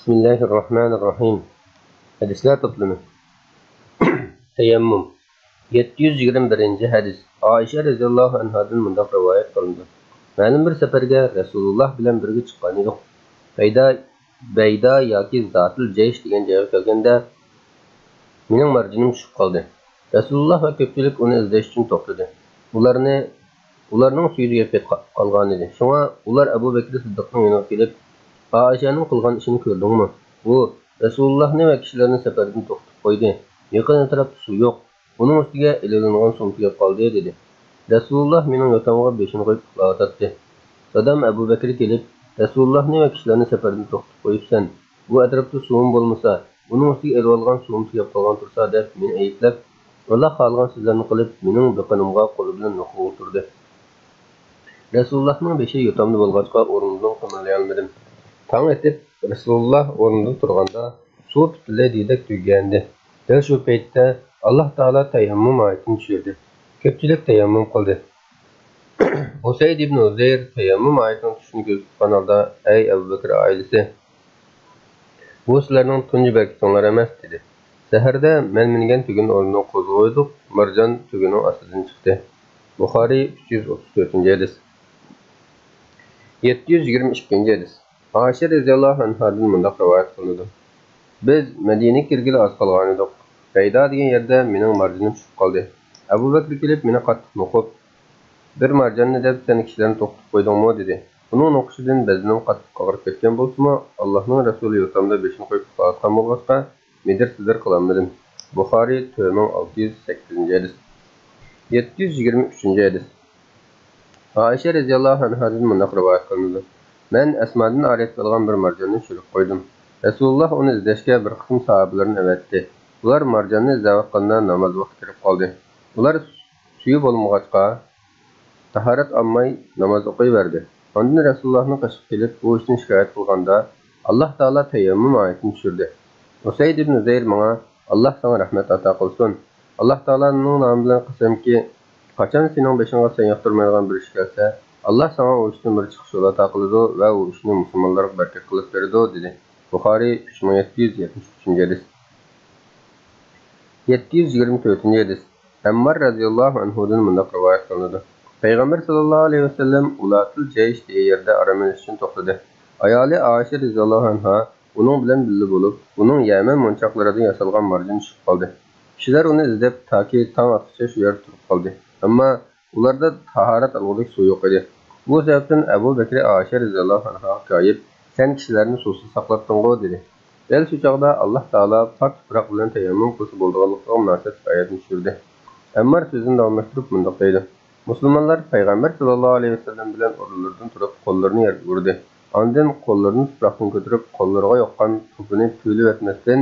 Bismillahirrahmanirrahim. Hadisler toplumu. Teyemmüm. 721. hadis. Ayşe radhiyallohu anhadan mundaq rivoyat qilindi. Ma'lum bir safarga Rasululloh bilan birga chiqqan edik. Bayda yoki Zatul Jaysh degan joyga kelganda mening marjinim tushib qoldi. Rasululloh va ko'pchilik uni izlash uchun to'xtadi. Ularning suyida yetib qolgan edi. Shunga ular Abu Bakr Siddiqning yoniga kelib, Ayşe'nin qilgan ishini ko'rdingmi? U Rasulullohni va kishilarni safardan to'xtatib qo'ydi. Yaqin atrofda suv yo'q. Uning ustiga ilingan suv kelib qoldi dedi. Rasululloh mening yotamga beshini qo'yib uxlatdi. Dadam Abu Bakr kelib, Rasulullohni va kishilarni safardan to'xtatib qo'yibsan. Bu atrofda suvim bo'lmasa, uning ustiga ilingan suvim kelib qolgan tursa deb meni ayblab, Alloh xohlagan so'zlarni qilib, mening biqinimga qo'li bilan nuqib o'tirdi. Rasulullohning beshi yotamda bo'lg'achqa o'rnimdan qimirlay olmadim. Tang etib, Rasululloh o'rnidan turganda suv butunlay dedak tuggandi. Dal shu paytda Alloh taolo tayammum oyatini tushirdi. Ko'pchilik tayammum qildi. Usayd ibn Uzayr tayammum oyatining tushishini ko'z tutgan holda, "Ey Abu Bakr oilasi, bu sizlarning tunji berkitinglar emas" dedi. Saharda men mingan tugun o'rnidan qo'zg'aydik, marjon tuguning ostidan chiqdi. Buxoriy 334-hadis. 722-hadis. Ayşe radhiyallohu anhadan mundaq rivoyat qilindi. Biz Madinaga kirgili oz qolgan edik. Bayda degan yerda mening marjonim tushib qoldi. Abu Bakr kelib meni qattiq noqib, "Bir marjonni deb sen kishilarni to'xtatib qo'ydingmi?" dedi. Uning noqishidan baznim qattiq og'rib ketgan bo'lsa-mu, Allohning rasuli yotamda beshini qo'yib qolgan bo'lg'achqa, medir-sidir qilolmadim. Buxoriy 4608-hadis. 723-hadis. Ayşe radhiyallohu anhadan mundaq rivoyat qilindi. Men Asmadan ariyat qilgan bir marjonni tushirib qo'ydim. Rasululloh uni izlashga bir qism sahobalarni avatdi. Ular marjonni izlayotganda namoz vaqti kirib qoldi. Ular suvi bo'lmag'achqa tahorat olmay namoz o'qiyverdi. Ondan Rasulullohning qashib kelib, bu ishni shikoyat qilganda Alloh taolo tayammum oyatini tushirdi. Usayd ibn Uzayr menga, "Alloh sana rahmat ato qilsin. Alloh taoloning nomi bilan qasamki, qachon sening beshingga sen yoqtirmaydigan bir ish kelsa, Allah sana o ishni bir chiqish yo'li ato qiladi va u ishni musulmonlarga baraka qilib beradi" dedi. Buxoriy 3773-hadis. 724-hadis. Ammar radhiyallohu anhudan mundaq rivoyat qilindi. Payg'ambar sallallohu alayhi vasallam Ulatul Jaysh degan yerda aramalish uchun to'xtadi. Ayoli Ayşe radhiyallohu anha uning bilan birga bo'lib, uning Yaman monchoqlaridan yasalgan marjon tushib qoldi. Kishilar uni izlab toki tong otgacha shu yerda turib qoldi. Ammo ularda tahorat olgulik suv yo'q edi. Bu sababdan Abu Bakr Ayşe radhiyallohu anha koyib, "Sen kishilarni suvsiz saqlatding-ku" dedi. Dal shu chog'da Alloh taolo pok tuproq bilan tayammum qilsa bo'ladiganligiga munosib oyatni tushirdi. Ammar so'zini davomlashtirib mundaq deydi. Musulmonlar payg'ambar sallallohu alayhi vasallam bilan o'rinlaridan turib, qo'llarini yerga urdi. Ondan qo'llarini tuproqdan ko'tarib, qo'llariga yoqqan tupini to'lib etmasdan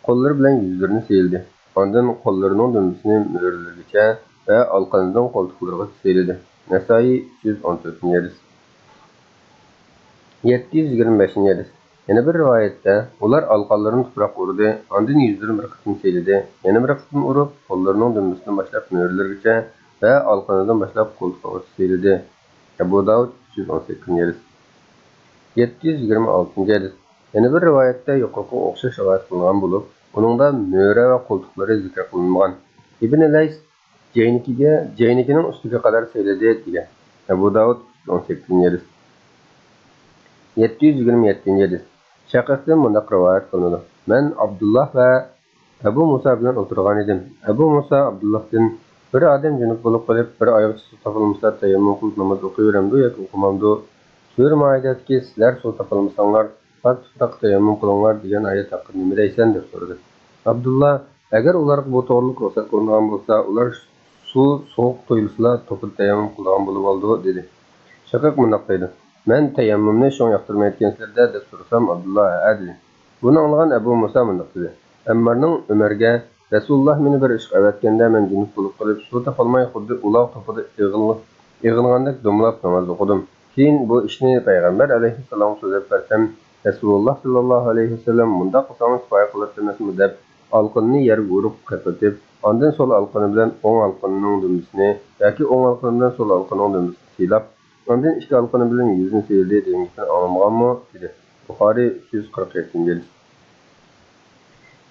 qo'llari bilan yuzlarini sildi. Ondan qo'llarining dumbisini mo'rlargacha va alqanidan qo'ltiqlariga sildi. Nasoiy 314-hadis. 725-hadis. Yana bir rivoyatda ular alqanlarini tuproq urdi, ondan yuzlarini bir qism sildi, yana bir qism urib, qo'llarining dumbisidan boshlab mo'rlargacha va alqanidan boshlab qo'ltiqlariga sildi. Abu Davud 318-hadis. 726-hadis. Yana bir rivoyatda yuqoriga o'xshash rivoyat qilingan bo'lib, uningda mo'ra va qo'ltiqlari zikr qilinmagan. Ibn Lays jaynikining ustiga qadar sildi degan. Abu Davud 18-hadis. 727-hadis. Shaqiqdan mundaq rivoyat qilindi. Men Abdullah va Abu Musa bilan o'tirgan edim. Abu Musa Abdullahdan, "Bir odam junub bo'lib qolib, bir oyoq suv topilmasa tayammum qilib namoz o'qiyveramdi yoki o'qimamdi? Sura Maidatki sizlar suv topilmasanglar, pok tuproq tayammum qilinglar degan oyat haqida nima deysan?" deb so'radi. Abdullah, "Agar ularga bu to'g'riliq ruxsat qilingan bo'lsa, ular suv sovuq tuyulsa to'pib tayammum qilgan bo'lib oldi" dedi. Shaqiq mundaq deydi. "Men tayammumni shu yoqtirmayotgansizlar deb so'rasam, Abdullah dedi. Buni anglagan Abu Musa mundaq dedi. Ammarning Umarga, "Rasululloh meni bir ish qilayotganda men junub bo'lib qolib, suv topolmay xuddi uloq topida yig'ilgandek dumlab namoz o'qidim. Keyin bu ishni payg'ambar alayhissalom so'zlab bersam, Rasululloh sallallohu alayhi vasallam mundaq qilsangiz kifoya qilib emasmi deb alqinni yerga urib qatib, ondan sol alqini bilan o'ng alqinining dumbisini yoki o'ng alqini bilan sol alqinining dumbisini silab, ondan ikki alqini bilan yuzini sildi degan gapni anglamaganmi?" dedi. Buxoriy 347 hadis.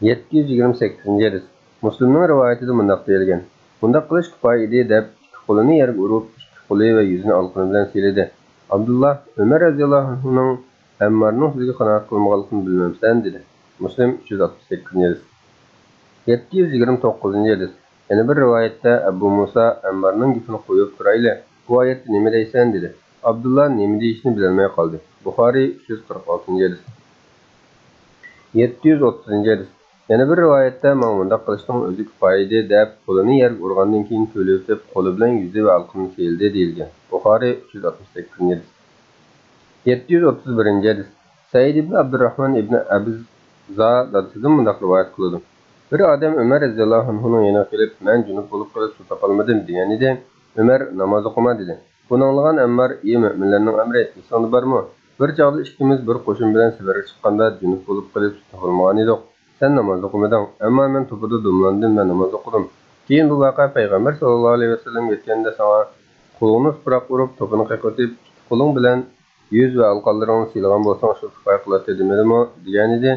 728 hadis. Muslimning rivoyatida mundaq deyilgan. Bundaq qilish kifoya edi deb ikki qo'lini yerga urib, ikki qo'li va yuzini olqini bilan siladi. Abdullah Umar radhiyallohu anhuning Ammarning sizga qanoat qilmaganligini bilmamsan dedi. Muslim 368 hadis. 729 hadis. Yana bir rivoyatda Abu Musa Ammarning gapini qo'yib turayli. Bu oyatda nima deysan dedi. Abdullah nima deyishini bilmay qoldi. Buxoriy 346 hadis. 730 hadis. Yana bir rivoyatda ma'munda qilishning o'zi kifoya edi deb qo'lini yerga urgandan keyin ko'li o'tib, qo'li bilan yuzi va alqini sildi deyilgan. Buxoriy 368 hadis. 731 hadis. Said ibn Abdurrahman ibn Abza dadasidan mundaq rivoyat qiladi. Bir odam Umar radhiyallohu anhuning yanına kelib, "Men junub bo'lib qolib suv topolmadim" degan edi. Umar namoz o'qima dedi. Buni anglagan Ammar, "Ey mo'minlarning amri, esingda bormi? Bir chog'da ikkimiz bir qo'shin bilan safarga chiqqanda junub bo'lib qolib suv topolmagan edik. Sen namoz o'qimading, ammo men to'pida dumlandim va namoz o'qidim. Keyin bu voqea payg'ambar sollallohu alayhi vasallam aytganda sana qo'lingni tuproq urib, to'pini qayqotib, qo'ling bilan yuz va alqonlaringni silgan bo'lsang shu kifoya qiladi demedimi?" degan edi.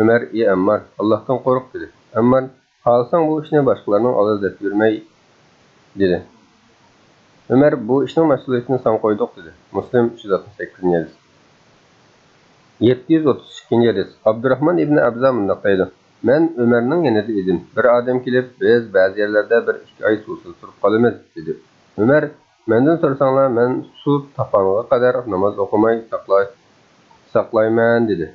Umar, "Ey Ammar, Allohdan qo'rq" dedi. Ammar, "Xohlasang bu ishni boshqalarning oldida deb yurmay" dedi. Umar, "Bu ishning mas'uliyatini sen qo'ydik" dedi. Muslim 368 hadis. 732 hadis. Abdurrahman ibn Abza mundaq deydi. Men Umarning yanida edim. Bir odam kelib, "Biz ba'zi yerlarda 1-2 oy suvsiz turib qolamiz" dedi. Umar, "Mendan so'rasanglar, men suv topganiga qadar namoz o'qimay saqlayman" dedi.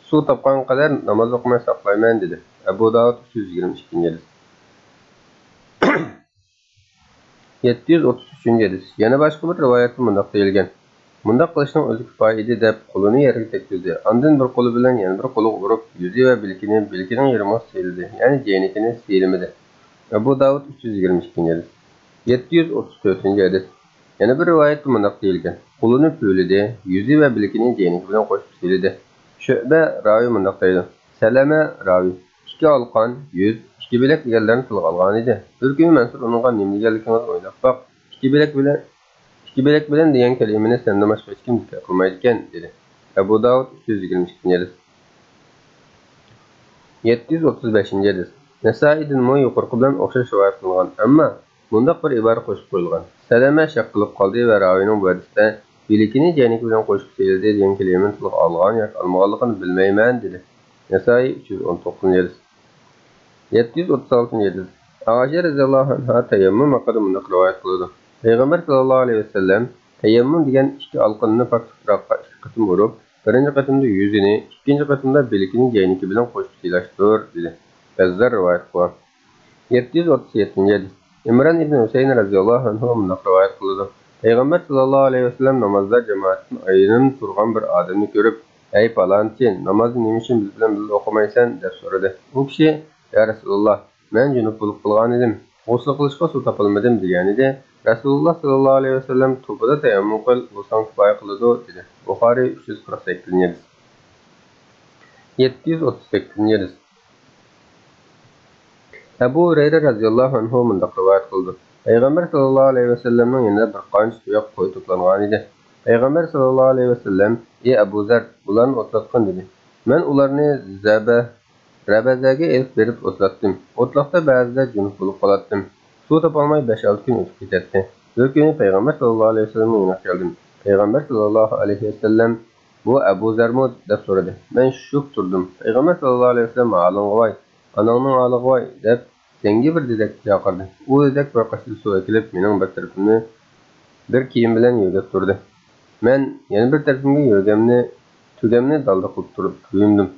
Suv topgan qadar namoz o'qimay saqlayman dedi. Abu Davud 322 hadis. 733 hadis. Yana boshqa bir rivoyatda mundaq deyilgan. Bundaq qilishning o'zi kifoya edi deb qo'lini yerga tektirdi. Ondan bir qo'li bilan yana bir qo'liga urib, yuzi va bilkining yerini sildi. Ya'ni jeynikini silmadi. Abu Davud 322 hadis. 734 hadis. Yana bir rivoyatda mundaq deyilgan. Qo'lini pöyledi, yuzi va bilkining jeyniki bilan qo'shib sildi. Shu'ba ravi mundaq deydi. Salama ravi. İki alqan, yüz, iki bilek deganlarni tilga olgan edi. Bir kuni Mansur uningga nima deganligini o'ylab baq. İki bilek bilan degan kalimani sendan boshqa hech kim zikr qilmaydi ekan dedi. Abu Davud 322 hadis. 735 hadis. Nasaiydan mo yuqorqi bilan o'xshash rivoyat qilingan, ammo bundaq bir ibora qo'shib qo'yilgan. Salama shak qilib qoldi va ravining bu hadisda bilikini jaynik bilan qo'shib keldi degan kalimani tilga olgan yoki olmaganligini bilmayman dedi. Nasai 319 hadis. 736 hadis. Ayşe radhiyallohu anha tayammum haqida mundaq rivoyat qiladi. Payg'ambar sallallohu alayhi vasallam tayammum degan ikki alqonni pak tuproqqa ikki qatim urib, birinchi qatimda yuzini, ikkinchi qatimda bilkining jayniki bilan qo'shib silashtir dedi. Ba'zilar rivoyat qilgan. 737 hadis. Imron ibn Husayn radhiyallohu anhu mundaq rivoyat qiladi. Payg'ambar sallallohu alayhi vasallam namozda jamoatdan aylanib turgan bir odamni ko'rib, "Ey palonchi, namozni nima uchun biz bilan birga o'qimaysan?" deb so'radi. U kishi, "Ya Rasululloh, men junub bo'lib qolgan edim. G'usl qilishga suv topolmadim" degan edi. Rasululloh sallallohu alayhi vasallam to'pida tayammum qil, bo'lsang kifoya qiladi dedi. Buxoriy 348 hadis. 738 hadis. Abu Hurayra radhiyallohu anhu mundaq rivoyat qildi. Payg'ambar sallallohu alayhi vasallamning yanında bir qancha tuyoq qo'y to'plangan edi. Payg'ambar sallallohu alayhi vasallam, "Ey Abu Zar, ularni o'tlatqin" dedi. Men ularni Rabazaga elib berib o'tlatdim. O'tloqda ba'zida junub bo'lib qolatdim. Suv topolmay 5-6 kun o'tib ketdi. Bir kuni Payg'ambar sallallohu alayhi vasallamga yana keldim. Payg'ambar sallallohu alayhi vasallam, "Bu Abu Zarmi?" deb so'radi. Men shuk turdim. Payg'ambar sallallohu alayhi vasallam, "Aling'voy, anangning alig'voy" deb senga bir dedek chaqirdi. U dedek bir qashlik suv kelib, mening bir tarafimni bir kiyim bilan yuvib turdi. Men yana bir tarafimga tugamni dalda qilib turib yuyindim.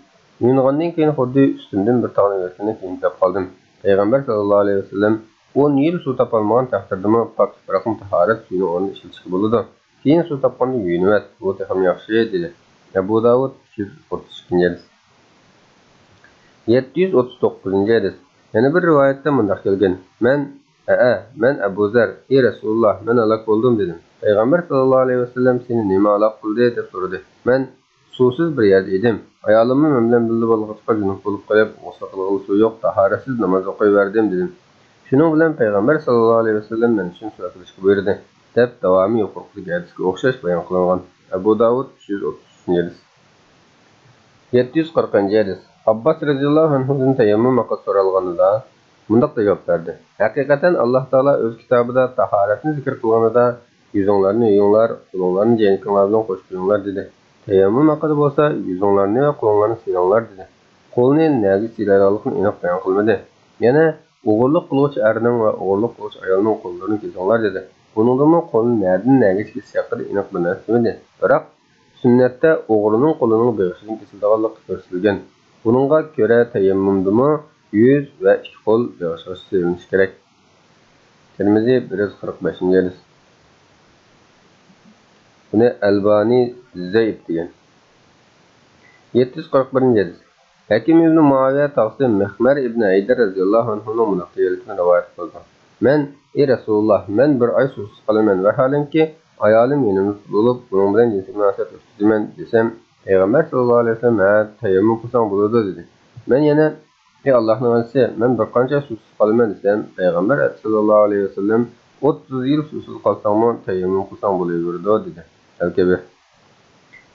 Yuyingandan keyin xuddi ustimdan bir tog'ni yo'rtini kiyinib qoldim. Payg'ambar sallallohu alayhi vasallam, 10 yil suv topolmagan taqdirdami pok tuproqning tahorat suyini o'rnida ishlatishga bo'ladi. Keyin suv topganda yuyinib, bu ham yaxshi dedi. Abu Davud 332 hadis. 739 hadis. Yana bir rivoyatda mundaq kelgan. Men Abu Zar, "Ey Rasululloh, men halok bo'ldim" dedim. Payg'ambar sallallohu alayhi vasallam, "Seni nima halok qildi?" deb so'radi. Men suvsiz bir yerda edim. Ayolimni men bilan birga bo'lg'achqa junub bo'lib qolib, g'usl qilg'ili suv yo'q, tahoratsiz namoz o'qiyverdim dedim. Shuning bilan Payg'ambar sallallohu alayhi vasallam men uchun suv qilishga buyurdi deb davomi yuqorqidagi hadisga o'xshash bayon qilingan. Abu Davud 333 hadis. 740 hadis. Abbas radhiyallohu anhudan tayammum haqida so'ralganida mundaq javob berdi. Haqiqatan Alloh taolo o'z kitobida tahoratni zikr qilganida yuzinglarni yuvinglar, qo'linglarni jaynikinglar bilan qo'shqilinglar dedi. Tayammum haqida bo'lsa yuzinglarni va qo'linglarni silinglar dedi. Qo'lni nagi silayotganligini aniq bayon qilmadi. Yana o'g'irlik qiluvchi erning va o'g'irlik qiluvchi ayolning qo'llarini kesinglar dedi. Buningdami qo'lni nadan naga kesish haqida aniq bilmasdi. Biroq sunnatda o'g'rining qo'lining beg'ishidan kesilganligi ko'rsatilgan. Buningga ko'ra tayammumdimi yuz va ikki qo'l beg'ishiga silinishi kerak. Tirmiziy 145 hadis. Buni Albani Zayd degan. 741 hadis. Hakim ibn Muaviya tavsiy Mehmer ibn Aydar radhiyallohu anhuning munaqiyatini rivoyat qildi. Men Rasululloh, men bir oy suvsiz qolaman va halinki ayolim yonimda bo'lib, buning bilan jinsiy munosabat o'tkazaman desam, Payg'ambar sallallohu alayhi vasallam tayammum qilsang bo'ladi dedi. Men yana ey Allohning elchisi, men bir qancha suvsiz qolaman desam, Payg'ambar sallallohu alayhi vasallam 30 yil suvsiz qolsangmi tayammum qilsang bo'laveradi dedi. Al-Kabir.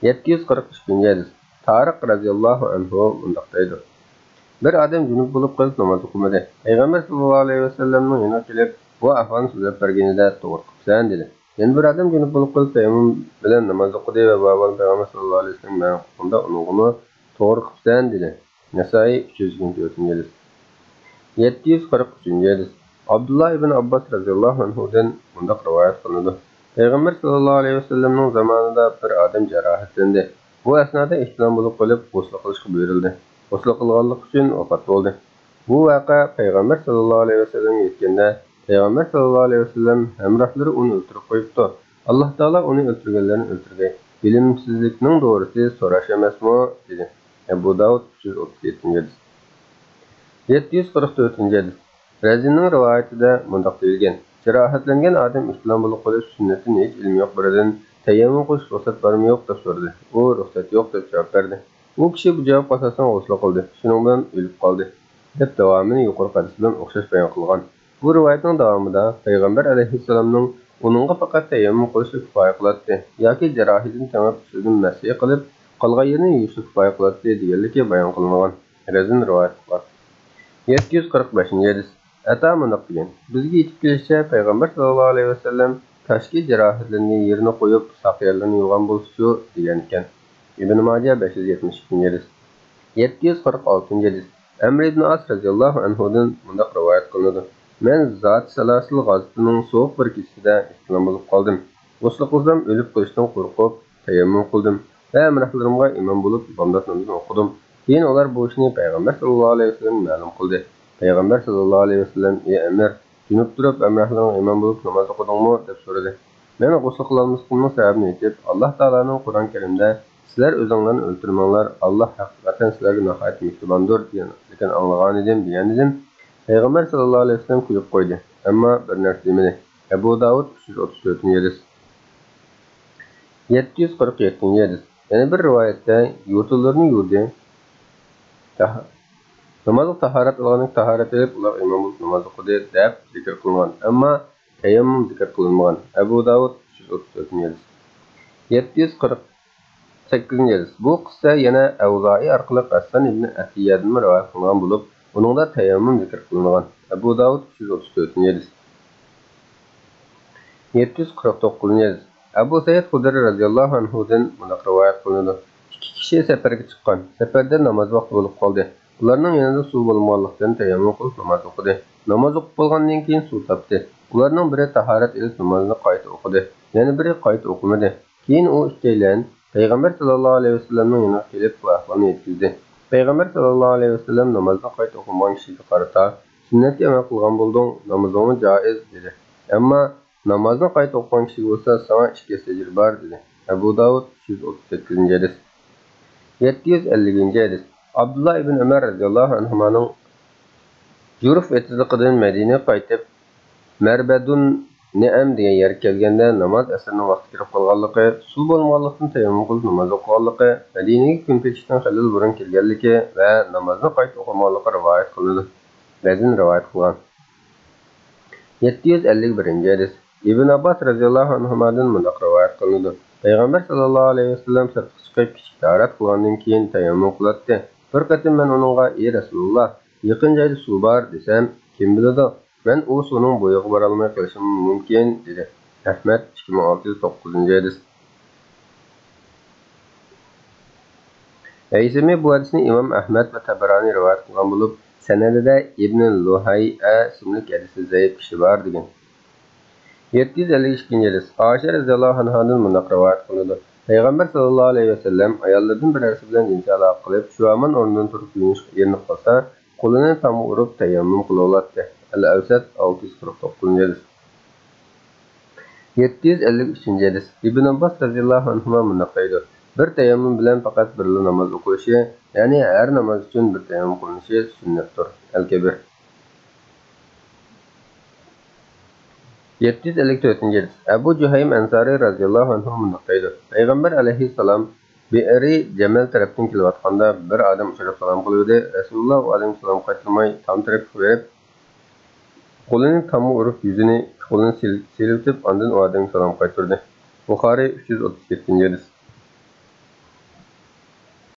743 hadis. Tariq radhiyallohu anhu bundoq deydi. Bir odam junub bo'lib qolib namoz o'qimadi. Payg'ambar sallallohu alayhi vasallamning yoniga kelib, bu ahvolni so'zlab berganida to'g'ri qilibsan dedi. Yana bir odam junub bo'lib qolib tayammum bilan namoz o'qidi va Payg'ambar sallallohu alayhi vasallam men o'qiganda uni to'g'ri qilibsan dedi. Nasoiy 324 hadis. 743 hadis. Abdullah ibn Abbas radhiyallohu anhudan bundoq rivoyat qilindi. Payg'ambar sallallohu alayhi vasallamning zamonida bir odam jarohatlandi. Bu asnoda ehtilom bo'lib qolib, g'usl qilishga buyurildi. G'usl qilganlik uchun vafot bo'ldi. Bu voqea Payg'ambar sallallohu alayhi vasallamga yetganda, Payg'ambar sallallohu alayhi vasallam hamrohlari uni o'ldirib qo'yibdi. Alloh taolo uni o'ldirganlarni o'ldirdi. Bilimsizlikning to'g'risi so'rash emasmi? dedi. Abu Davud 337 hadis. 744 hadis. Razining rivoyatida bundoq deyilgan. Jarohatlangan odam ehtilom bo'lib qolib, sunnatning hech ilmi yo'q biridan tayammum qilish ruxsat bormi yo'q deb so'radi. U ruxsat yo'q deb javob berdi. U kishi bu javobga asosan g'usl qildi. Shuning bilan o'lib qoldi deb davomini yuqorqi hadis bilan o'xshash bayon qilgan. Bu rivoyatning davomida Payg'ambar alayhissalomning uningga faqat tayammum qilishga kifoya qiladi yoki jarohatidan tamom ustidan masih qilib qolgan yerini yuvishga kifoya qiladi deganligi bayon qilingan. Razin rivoyat qilgan. 745 hadis. Ata mundoq degan. Bizga yetib kelishicha Payg'ambar sallallohu alayhi vasallam tashki jarohatlangan yerini qo'yib saqiylarni yuvgan bo'lsa degan ekan. Ibn Majah 572 hadis. 746 hadis. Amr ibn As radhiyallohu anhudan bundoq rivoyat qilinadi. Men Zot Salasil g'azatining so'q bir kechida ihtilom bo'lib qoldim. G'usl qilsam o'lib qolishdan qo'rqib tayammum qildim va amrahlarimga imom bo'lib bomdod namozini o'qidim. Keyin ular bu ishni Payg'ambar sallallohu alayhi vasallam ma'lum qildi. Payg'ambar sallallohu alayhi vasallam ey Amr, junub turib amrahlaring imom bo'lib namoz o'qidingmi deb so'radi. Men g'usl qilolmasligimning sababini aytib, Alloh taolaning Qur'on Karimda sizlar o'zinglarni o'ltirmanglar, Alloh haqiqatan sizlarga nihoyat mehribondir degan anglagan edim degan edim. Payg'ambar sallallohu alayhi vasallam kulib qo'ydi, ammo bir narsa demadi. Abu Davud 334 hadis. 747 hadis. Yana bir rivoyatda yurtlarni yurdi. Namazga tahorat olgan tahorat qilib ular imom bo'lib namoz o'qidi deb zikr qilingan, ammo tayammum zikr qilinmagan. Abu Davud 334 hadis. 748 hadis. Bu qissa yana Avzoiy orqali Hasan ibn Atiyyadan rivoyat qilingan bo'lib, uningda tayammum zikr qilingan. Abu Davud 334 hadis. 749 hadis. Abu Sayyid Xudri radhiyallohu anhudan bunday rivoyat qilinadi. Ikki kishi safarga chiqqan. Safarda namoz vaqti bo'lib qoldi. Ularning yanında suv bo'lmaganlikdan tayammum qilib namoz o'qidi. Namoz o'qib bo'lgandan keyin suv topdi. Ularning biri tahorat ilib namozni qayta o'qidi. Yana biri qayta o'qimadi. Keyin u ikkalan Payg'ambar sallallohu alayhi vasallamning yoniga kelib bu ahvolni yetkazdi. Payg'ambar sallallohu alayhi vasallam namozni qayta o'qimagan kishiga qarata, sunnatga amal qilgan bo'lding, namozing joiz dedi. Ammo namozni qayta o'qigan kishi bo'lsa, sana ikki sajr bor dedi. Abu Davud 338 hadis. 750 hadis. Abdullah ibn Umar radhiyallohu anhuning Yuruf etizliqidan Madinaga qaytib, Marbadun Ni'am degan yer kelganda namoz asrning vaqti kirib qolganligi, suv bo'lmaganlikdan tayammum qilib namoz o'qiganligi, Madinaga kun pechishdan xilil burun kelganligi va namozni qayta o'qimaganligi rivoyat qilinadi. Bazin rivoyat qilgan. 751 hadis. Ibn Abbas radhiyallohu anhudan bunday rivoyat qilinadi. Peygamber sallallahu aleyhi ve sellem sırtqa chiqib kichik tahorat qilgandan keyin tayammum qiladi. Bir qatim men uningga "Ey Rasululloh, yaqin joyda suv bor" desam, "Kim biladi? Men u suvning bo'yiga bora olmay qolishim mumkin" dedi. Ahmad 2609-hadis. Haysimi bu hadisni Imom Ahmad va Tabarani rivoyat qilgan bo'lib, sanadida Ibn Luhay'a ismli hadisi zaif kishi bor degan. 752-hadis. Oysha radhiyallohu anhadan mundoq rivoyat qilinadi. Payg'ambar sallallohu alayhi va sallam ayollardan birasi bilan jinsiy aloqa qilib, shu amon o'rnidan turib yuvinish yerini qilsa, qo'lini tam urib tayammum qilaveradi. Al-Awsat 649-hadis. 753-hadis. Ibn Abbos radhiyallohu anhu mundoq deydi: Bir tayammum bilan faqat bir namoz o'qilishi, ya'ni har namoz uchun bir tayammum qilinishi sunnatdir. Al-Kabir. 754-hadis. Abu Juhaym Ansari radhiyallohu anhu mundoq deydi: Payg'ambar alayhissalom Bi'ri Jamal tarafdan kelayotganda bir odam uchrab salom qildi. Rasululloh alayhissalom qaytarmay tam taraf qo'yib, qo'lini tam urib, yuzini qo'lini silkitib, ondan u odamga salom qaytardi. Buxoriy 337-hadis.